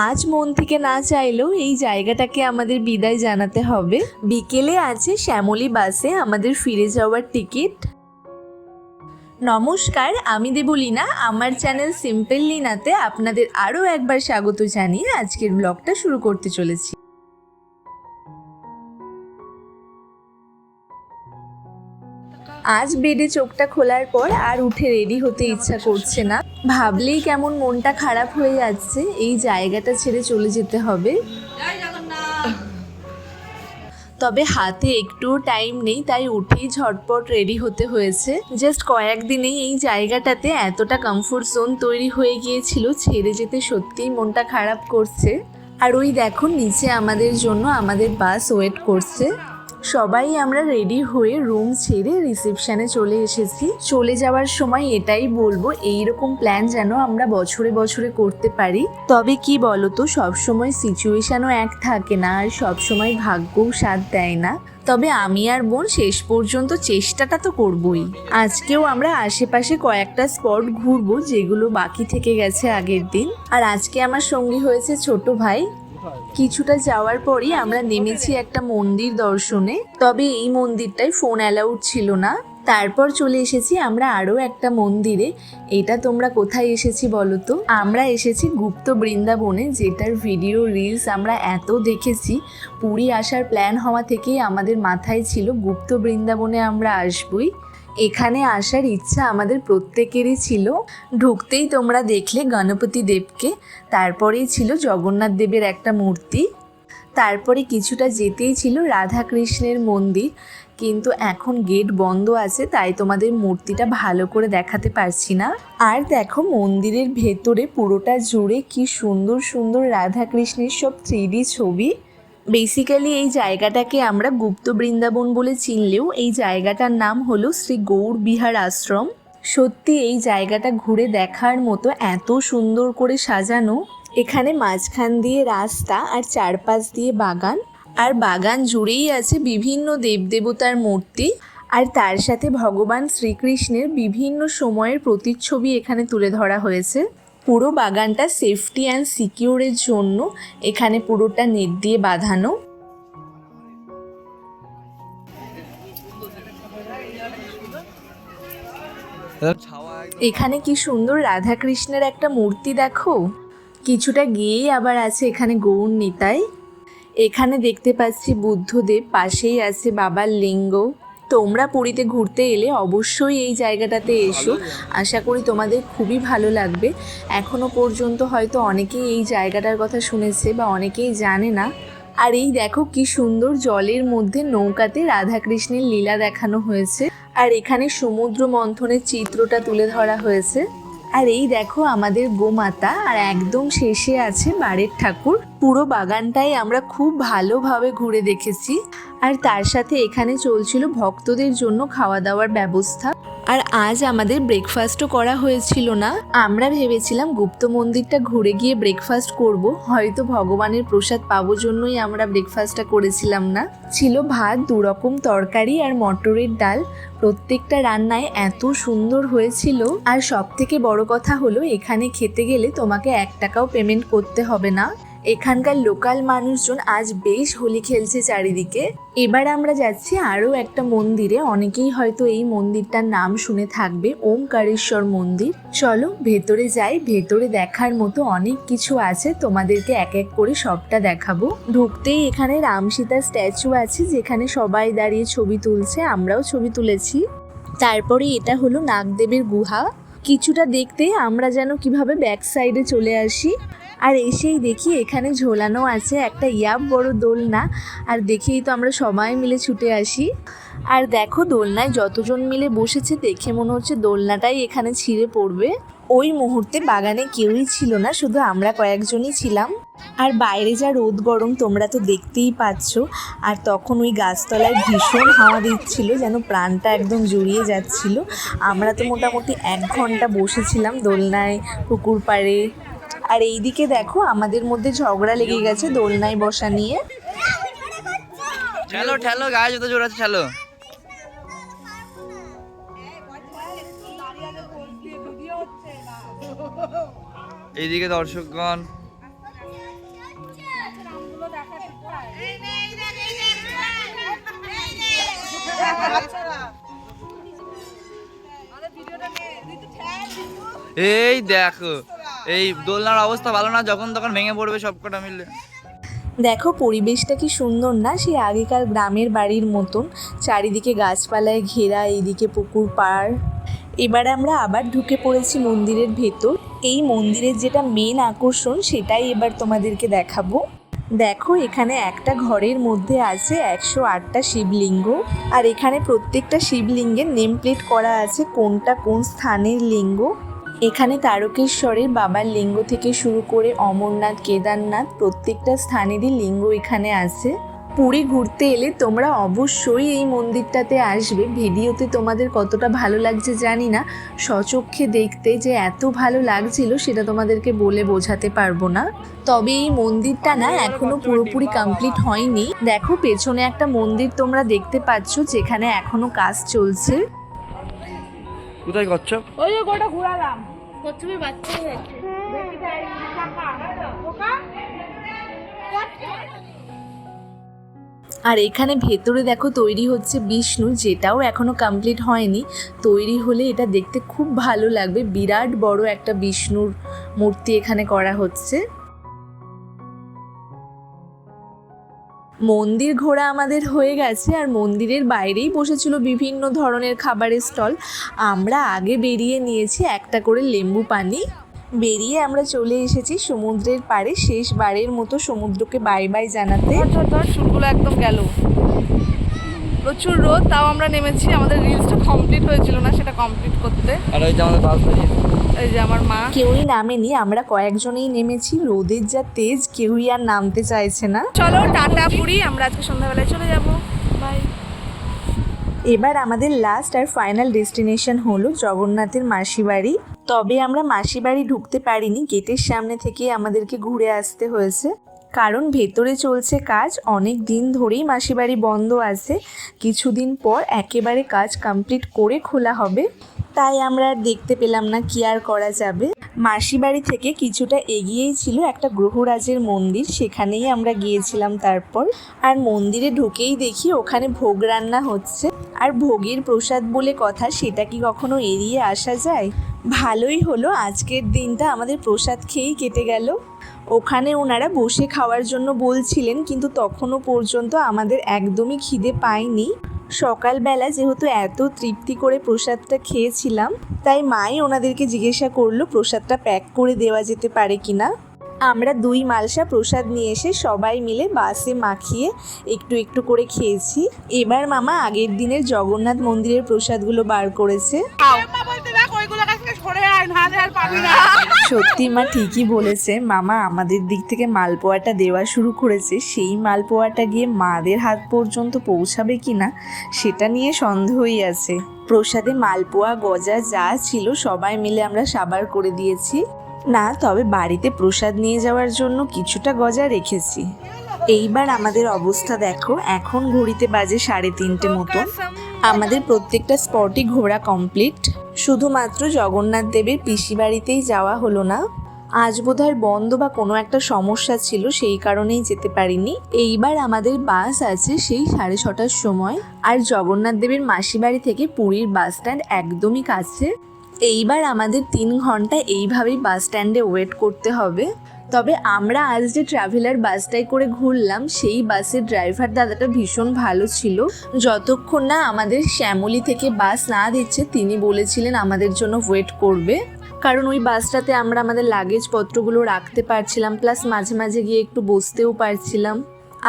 আজ মন থেকে না চাইলেও এই জায়গাটাকে আমাদের বিদায় জানাতে হবে। বিকেলে আছে শ্যামলী বাসে আমাদের ফিরে যাওয়ার টিকিট। নমস্কার, আমি দেবলীনা। আমার চ্যানেল সিম্পল লিনাতে আপনাদের আরও একবার স্বাগত জানিয়ে আজকের ব্লগটা শুরু করতে চলেছি। আজ বেডে চোখটা খোলার পর আর উঠে রেডি হতে ইচ্ছা করছে না। ভাবলেই কেমন মনটা খারাপ হয়ে যাচ্ছে। এই জায়গাটা ছেড়ে চলে যেতে হবে। তবে হাতে একটুও টাইম নেই, তাই উঠেই ঝটপট রেডি হতে হয়েছে। জাস্ট কয়েকদিনেই এই জায়গাটাতে এতটা কমফোর্ট জোন তৈরি হয়ে গিয়েছিল, ছেড়ে যেতে সত্যিই মনটা খারাপ করছে। আর ওই দেখো নিচে আমাদের জন্য আমাদের বাস ওয়েট করছে। সবাই আমরা রেডি হয়ে রুম ছেড়ে রিসেপশনে চলে এসেছি। চলে যাওয়ার সময় এটাই বলবো, এইরকম প্ল্যান যেন আমরা বছরে বছরে করতে পারি। তবে কি বলতো, সবসময় সিচুয়েশনও এক থাকে না, আর সবসময় ভাগ্যও সাথ দেয় না। তবে আমি আর বোন শেষ পর্যন্ত চেষ্টাটা তো করবই। আজকেও আমরা আশেপাশে কয়েকটা স্পট ঘুরবো, যেগুলো বাকি থেকে গেছে আগের দিন। আর আজকে আমার সঙ্গী হয়েছে ছোট ভাই। কিছুটা যাওয়ার পরই আমরা নেমেছি একটা মন্দির দর্শনে। তবে এই মন্দিরটায় ফোন অ্যালাউড ছিল না। তারপর চলে এসেছি আমরা আরও একটা মন্দিরে। এটা তোমরা কোথায় এসেছি বলো তো? আমরা এসেছি গুপ্ত বৃন্দাবনে, যেটার ভিডিও রিলস আমরা এত দেখেছি। পুরী আসার প্ল্যান হওয়া থেকেই আমাদের মাথায় ছিল গুপ্ত বৃন্দাবনে আমরা আসবই। এখানে আসার ইচ্ছা আমাদের প্রত্যেকেরই ছিল। ঢুকতেই তোমরা দেখলে গণপতি দেবকে, তারপরেই ছিল জগন্নাথ দেবের একটা মূর্তি, তারপরে কিছুটা যেতেই ছিল রাধাকৃষ্ণের মন্দির। কিন্তু এখন গেট বন্ধ আছে, তাই তোমাদের মূর্তিটা ভালো করে দেখাতে পারছি না। আর দেখো মন্দিরের ভেতরে পুরোটা জুড়ে কি সুন্দর সুন্দর রাধাকৃষ্ণের সব 3D ছবি। বেসিক্যালি এই জায়গাটাকে আমরা গুপ্ত বৃন্দাবন বলে চিনলেও এই জায়গাটার নাম হলো শ্রী গৌর বিহার আশ্রম। সত্যি এই জায়গাটা ঘুরে দেখার মতো, এত সুন্দর করে সাজানো। এখানে মাঝখান দিয়ে রাস্তা আর চারপাশ দিয়ে বাগান, আর বাগান জুড়েই আছে বিভিন্ন দেবদেবতার মূর্তি। আর তার সাথে ভগবান শ্রীকৃষ্ণের বিভিন্ন সময়ের প্রতিচ্ছবি এখানে তুলে ধরা হয়েছে। পুরো বাগানটা সেফটি অ্যান্ড সিকিউরের জন্য এখানে পুরোটা নেট দিয়ে বাঁধানো। এখানে কি সুন্দর রাধাকৃষ্ণের একটা মূর্তি দেখো। কিছুটা গিয়েই আবার আছে এখানে গৌর নিতাই। এখানে দেখতে পাচ্ছি বুদ্ধদেব, পাশেই আছে বাবার লিঙ্গ। তোমরা পুরীতে ঘুরতে এলে অবশ্যই এই জায়গাটাতে এসো। আশা করি তোমাদের খুবই ভালো লাগবে। এখনও পর্যন্ত হয়তো অনেকেই এই জায়গাটার কথা শুনেছে বা অনেকেই জানে না। আর এই দেখো কি সুন্দর জলের মধ্যে নৌকাতে রাধাকৃষ্ণের লীলা দেখানো হয়েছে। আর এখানে সমুদ্র মন্থনের চিত্রটা তুলে ধরা হয়েছে। আর এই দেখো আমাদের গোমাতা, আর একদম শেষে আছে বাড়ির ঠাকুর। পুরো বাগানটাই আমরা খুব ভালোভাবে ঘুরে দেখেছি। আর তার সাথে এখানে চলছিল ভক্তদের জন্য খাওয়া দাওয়ার ব্যবস্থা। আর আজ আমাদের ব্রেকফাস্টও করা হয়েছিল না। আমরা ভেবেছিলাম গুপ্ত মন্দিরটা ঘুরে গিয়ে ব্রেকফাস্ট করব, হয়তো ভগবানের প্রসাদ পাবো জন্যই আমরা ব্রেকফাস্টটা করেছিলাম না। ছিল ভাত, 2 রকম তরকারি আর মটরের ডাল। প্রত্যেকটা রান্নায় এত সুন্দর হয়েছিল। আর সব থেকে বড় কথা হলো, এখানে খেতে গেলে তোমাকে 1 টাকাও পেমেন্ট করতে হবে না। এখানকার লোকাল মানুষজন আজ বেশ হোলি খেলছে চারিদিকে। এবার আমরা যাচ্ছি আরও একটা মন্দিরে। অনেকেই হয়তো এই মন্দিরটার নাম শুনে থাকবে, ওমকারেশ্বর মন্দির। চলো ভেতরে যাই। ভেতরে দেখার মতো অনেক কিছু আছে, তোমাদেরকে এক এক করে সবটা দেখাবো। ঢুকতেই এখানে রাম সীতার স্ট্যাচু আছে, যেখানে সবাই দাঁড়িয়ে ছবি তুলছে, আমরাও ছবি তুলেছি। তারপরে এটা হলো নাগদেবের গুহা। কিছুটা দেখতে আমরা যেন কিভাবে ব্যাক সাইডে চলে আসি। আর এসেই দেখি এখানে ঝোলানো আছে একটা বড় দোলনা। আর দেখেই তো আমরা সবাই মিলে ছুটে আসি। আর দেখো দোলনায় যতজন মিলে বসেছে, দেখে মনে হচ্ছে দোলনাটাই এখানে ছিঁড়ে পড়বে। ওই মুহূর্তে বাগানে কেউই ছিল না, শুধু আমরা কয়েকজনই ছিলাম। আর বাইরে যা রোদ গরম তোমরা তো দেখতেই পাচ্ছ। আর তখন ওই গাছতলায় ভীষণ হাওয়া দিচ্ছিল, যেন প্রাণটা একদম জুড়িয়ে যাচ্ছিল। আমরা তো মোটামুটি 1 ঘন্টা বসেছিলাম দোলনায়, পুকুর পাড়ে। আর এইদিকে দেখো আমাদের মধ্যে ঝগড়া লেগে গেছে দোলনায় বসা নিয়ে। ঠেলো ঠেলো, গায়ে যত জোর আছে ঠেলো। এইদিকে দর্শকগণ এই দেখো, এই দোলনার অবস্থা ভালো না, যখন তখন ভেঙে পড়বে সবকটা মিলে। দেখো পরিবেশটা কি সুন্দর না, সেই আগেকার গ্রামের বাড়ির মতন, চারিদিকে গাছপালায় ঘেরা, এইদিকে পুকুর পাড়। এবার আমরা আবার ঢুকে পড়েছি মন্দিরের ভেতর। এই মন্দিরের যেটা মেন আকর্ষণ সেটাই এবার তোমাদেরকে দেখাবো। দেখো এখানে একটা ঘরের মধ্যে আছে 108টা শিবলিঙ্গ, আর এখানে প্রত্যেকটা শিবলিঙ্গের নেম প্লেট করা আছে কোনটা কোন স্থানের লিঙ্গ। এখানে তারকেশ্বরের বাবার লিঙ্গ থেকে শুরু করে অমরনাথ, কেদারনাথ প্রত্যেকটা স্থানেরই লিঙ্গ এখানে আছে। পুরী ঘুরতে এলে তোমরা অবশ্যই এই মন্দিরটাতে আসবে। ভিডিওতে তোমাদের কতটা ভালো লাগছে জানি না, স্বচক্ষে দেখতে যে এত ভালো লাগছিল সেটা তোমাদেরকে বলে বোঝাতে পারবো না। তবে এই মন্দিরটা না এখনো পুরোপুরি কমপ্লিট হয়নি। দেখো পেছনে একটা মন্দির তোমরা দেখতে পাচ্ছ যেখানে এখনো কাজ চলছে। কোথায় কচ্ছপ? ওই যে গোটা ঘোরালাম কচ্ছপের বাচ্চা হয়ে যাচ্ছে দেখি যাই শাখা ওকা আর এখানে ভেতরে দেখো তৈরি হচ্ছে বিষ্ণু, যেটাও এখনো কমপ্লিট হয়নি। তৈরি হলে এটা দেখতে খুব ভালো লাগবে। বিরাট বড় একটা বিষ্ণুর মূর্তি এখানে করা হচ্ছে। মন্দির ঘোরা আমাদের হয়ে গেছে, আর মন্দিরের বাইরেই বসেছিল বিভিন্ন ধরনের খাবারের স্টল। আমরা আগে বেরিয়ে নিয়েছি একটা করে লেম্বু পানি। বেরিয়ে আমরা চলে এসেছি সমুদ্রের পাড়ে, শেষবারের মতো সমুদ্রকে বাই বাই জানাতে। ধর চুলগুলো একদম গেল, প্রচুর রোদ, তাও আমরা নেমেছি। আমাদের রিলসটা কমপ্লিট হয়েছিল না, সেটা কমপ্লিট করতে। আর ওই যে আমাদের বাস বেরিয়ে, এই যে আমার মা। কেউই নামেনি, আমরা কয়েকজনেই নেমেছি। রোদের যা তেজ, কেউই আর নামতে চাইছে না। চলো টাটা পুরি, আমরা আজকে সন্ধ্যাবেলায় চলে যাব। বাই। এবার আমাদের লাস্ট আর ফাইনাল ডেস্টিনেশন হলো জগন্নাথের মাসিবাড়ি। তবে আমরা মাসিবাড়ি ঢুকতে পারিনি, গেটের সামনে থেকে আমাদেরকে ঘুরে আসতে হয়েছে, কারণ ভেতরে চলছে কাজ। অনেক দিন ধরেই মাসিবাড়ি বন্ধ আছে, কিছুদিন পর একেবারে কাজ কমপ্লিট করে খোলা হবে। তাই আমরা আর দেখতে পেলাম না, কি আর করা যাবে। মাসিবাড়ি থেকে কিছুটা এগিয়েই ছিল একটা গ্রহরাজের মন্দির, সেখানেই আমরা গিয়েছিলাম তারপর। আর মন্দিরে ঢুকেই দেখি ওখানে ভোগ রান্না হচ্ছে। আর ভোগের প্রসাদ বলে কথা, সেটা কি কখনো এড়িয়ে আসা যায়? ভালোই হলো, আজকের দিনটা আমাদের প্রসাদ খেয়েই কেটে গেল। ওখানে ওনারা বসে খাওয়ার জন্য বলছিলেন, কিন্তু তখনও পর্যন্ত আমাদের একদমই খিদে পায়নি। সকালবেলা যেহেতু এত তৃপ্তি করে প্রসাদটা খেয়েছিলাম, তাই মাই ওনাদেরকে জিজ্ঞাসা করলো প্রসাদটা প্যাক করে দেওয়া যেতে পারে কিনা। আমরা 2 মালসা প্রসাদ নিয়ে এসে সবাই মিলে বাসে মাখিয়ে একটু একটু করে খেয়েছি। এবার মামা আগের দিনের জগন্নাথ মন্দিরের প্রসাদগুলো বার করেছে। সত্যি মা ঠিকই বলেছে, মামা আমাদের দিক থেকে মালপোয়াটা দেওয়া শুরু করেছে। সেই মালপোয়াটা গিয়ে মাদের হাত পর্যন্ত পৌঁছাবে কিনা সেটা নিয়ে সন্দেহই আছে। প্রসাদে মালপোয়া, গজা যা ছিল সবাই মিলে আমরা সাবার করে দিয়েছি। না, তবে বাড়িতে প্রসাদ নিয়ে যাওয়ার জন্য কিছুটা গজা রেখেছি। এইবার আমাদের অবস্থা দেখো, এখন ঘড়িতে বাজে 3:30 মতন। আমাদের প্রত্যেকটা স্পটই ঘোরা কমপ্লিট, শুধুমাত্র জগন্নাথ দেবের পিসি বাড়িতেই যাওয়া হলো না। আজ বোধহয় বন্ধ বা কোনো একটা সমস্যা ছিল, সেই কারণেই যেতে পারিনি। এইবার আমাদের বাস আছে সেই 6:30টার সময়, আর জগন্নাথ দেবের মাসি বাড়ি থেকে পুরীর বাস স্ট্যান্ড একদমই কাছে। এইবার আমাদের 3 ঘন্টা এইভাবেই বাস স্ট্যান্ডে ওয়েট করতে হবে। তবে আমরা আজ যে ট্রাভেলার বাসটাই করে ঘুরলাম, সেই বাসের ড্রাইভার দাদাটা ভীষণ ভালো ছিল। যতক্ষণ না আমাদের শ্যামলী থেকে বাস না দিচ্ছে, তিনি বলেছিলেন আমাদের জন্য ওয়েট করবে, কারণ ওই বাসটাতে আমরা আমাদের লাগেজপত্রগুলো রাখতে পারছিলাম, প্লাস মাঝে মাঝে গিয়ে একটু বসতেও পারছিলাম।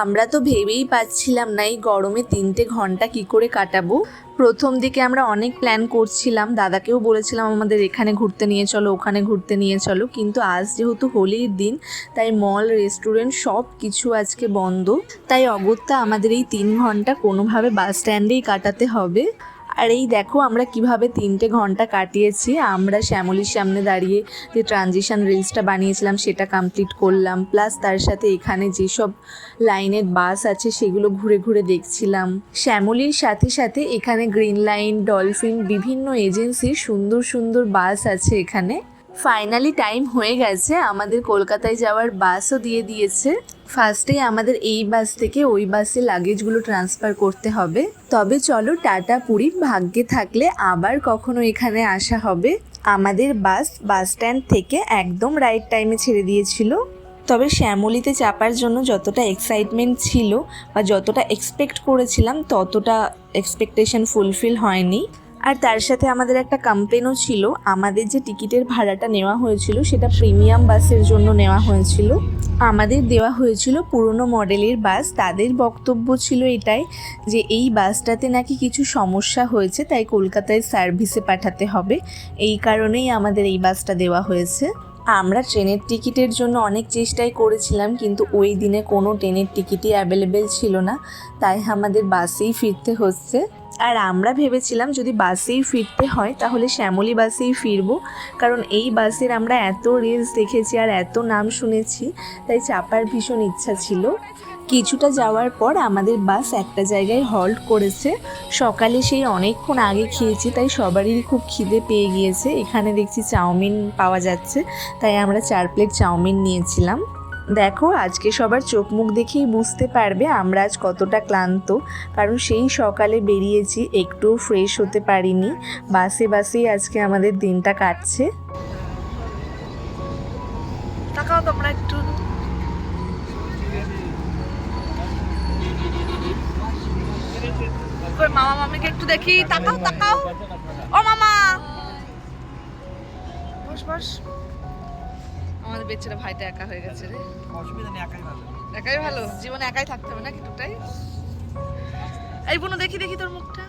আমরা তো ভেবেই পাচ্ছিলাম না এই গরমে 3টে ঘন্টা কি করে কাটাবো। প্রথম দিকে আমরা অনেক প্ল্যান করছিলাম, দাদাকেও বলেছিলাম আমাদের এখানে ঘুরতে নিয়ে চলো, ওখানে ঘুরতে নিয়ে চলো, কিন্তু আজ যেহেতু হোলির দিন, তাই মল, রেস্টুরেন্ট সব কিছু আজকে বন্ধ। তাই অগত্যা আমাদের এই 3 ঘন্টা কোনোভাবে বাস স্ট্যান্ডেই কাটাতে হবে। আর এই দেখো আমরা কিভাবে 3টে ঘন্টা কাটিয়েছি। আমরা শ্যামলীর সামনে দাঁড়িয়ে যে ট্রানজিশন রিলসটা বানিয়েছিলাম সেটা কমপ্লিট করলাম, প্লাস তার সাথে এখানে যেসব লাইনের বাস আছে সেগুলো ঘুরে ঘুরে দেখছিলাম। শ্যামলীর সাথে সাথে এখানে গ্রিন লাইন, ডলফিন, বিভিন্ন এজেন্সির সুন্দর সুন্দর বাস আছে এখানে। ফাইনালি টাইম হয়ে গেছে, আমাদের কলকাতায় যাওয়ার বাসও দিয়ে দিয়েছে। ফার্স্টে আমাদের এই বাস থেকে ওই বাসে লাগেজগুলো ট্রান্সফার করতে হবে। তবে চলো টাটা পুরী, ভাগ্যে থাকলে আবার কখনো এখানে আসা হবে। আমাদের বাস স্ট্যান্ড থেকে একদম রাইট টাইমে ছেড়ে দিয়েছিল। তবে শ্যামলীতে চাপার জন্য যতটা এক্সাইটমেন্ট ছিল বা যতটা এক্সপেক্ট করেছিলাম ততটা এক্সপেকটেশন ফুলফিল হয়নি। আর তার সাথে আমাদের একটা কমপ্লেনও ছিল, আমাদের যে টিকিটের ভাড়াটা নেওয়া হয়েছিল সেটা প্রিমিয়াম বাসের জন্য নেওয়া হয়েছিল। আমাদের দেওয়া হয়েছিল পুরনো মডেলের বাস। তাদের বক্তব্য ছিল এটাই যে এই বাসটাতে নাকি কিছু সমস্যা হয়েছে, তাই কলকাতায় সার্ভিসে পাঠাতে হবে। এই কারণেই আমাদের এই বাসটা দেওয়া হয়েছে। আমরা ট্রেনের টিকিটের জন্য অনেক চেষ্টাই করেছিলাম, কিন্তু ওই দিনে কোনো ট্রেনের টিকিটই অ্যাভেলেবেল ছিল না, তাই আমাদের বাসেই ফিরতে হচ্ছে। আর আমরা ভেবেছিলাম যদি বাসেই ফিরতে হয় তাহলে শ্যামলী বাসেই ফিরবো, কারণ এই বাসের আমরা এত রিলস দেখেছি আর এত নাম শুনেছি, তাই চাপার ভীষণ ইচ্ছা ছিল। কিছুটা যাওয়ার পর আমাদের বাস একটা জায়গায় হল্ট করেছে। সকালে সেই অনেকক্ষণ আগে খেয়েছি, তাই সবারই খুব খিদে পেয়ে গিয়েছে। এখানে দেখছি চাউমিন পাওয়া যাচ্ছে, তাই আমরা 4 প্লেট চাউমিন নিয়েছিলাম। দেখো আজকে সবার চোখ মুখ দেখেই বুঝতে পারবে আমরা আজ কতটা ক্লান্ত, কারণ সেই সকালে বেরিয়েছি, একটুও ফ্রেশ হতে পারিনি। বাসেই আজকে আমাদের দিনটা কাটছে। তাকাও তোমরা একটু, মামা মামিকে একটু দেখি, তাকাও তাকাও, ও মামা বস বস। আমাদের বেচারা ভাইটা একা হয়ে গেছে রে। অসুবিধা নেই, একাই ভালো। একাই ভালো, জীবনে একাই থাকতে হবে নাকি দুটাই। এই বোনো দেখি দেখি তোর মুখটা।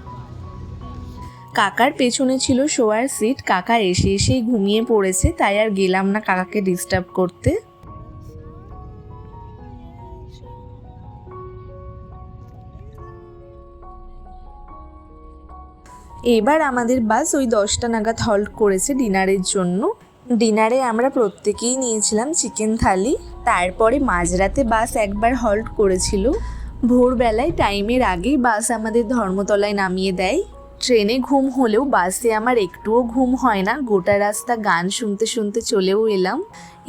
কাকার পেছনে ছিল শোয়ার সিট, কাকা এসেই ঘুমিয়ে পড়েছে, তাই আর গেলাম না কাকাকে ডিস্টার্ব করতে। এবার আমাদের বাস ওই 10টা নাগাদ হল্ট করেছে ডিনারের জন্য। ডিনারে আমরা প্রত্যেকেই নিয়েছিলাম চিকেন থালি। তারপরে মাঝরাতে বাস একবার হল্ট করেছিল। ভোরবেলায় টাইমের আগেই বাস আমাদের ধর্মতলায় নামিয়ে দেয়। ট্রেনে ঘুম হলেও বাসে আমার একটুও ঘুম হয় না, গোটা রাস্তা গান শুনতে শুনতে চলেও এলাম।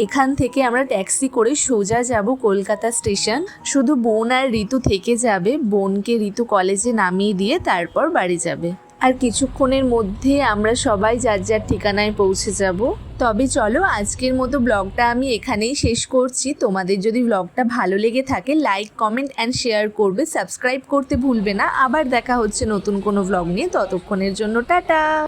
এখান থেকে আমরা ট্যাক্সি করে সোজা যাব কলকাতা স্টেশন। শুধু বোন আর ঋতু থেকে যাবে, বোনকে ঋতু কলেজে নামিয়ে দিয়ে তারপর বাড়ি যাবে। আর কিছুক্ষণের মধ্যে আমরা সবাই যার যার ঠিকানায় পৌঁছে যাব। তবে চলো আজকের মতো ব্লগটা আমি এখানেই শেষ করছি। তোমাদের যদি ব্লগটা ভালো লেগে থাকে লাইক, কমেন্ট অ্যান্ড শেয়ার করবে, সাবস্ক্রাইব করতে ভুলবে না। আবার দেখা হচ্ছে নতুন কোনো ব্লগ নিয়ে, ততক্ষণের জন্য টাটা।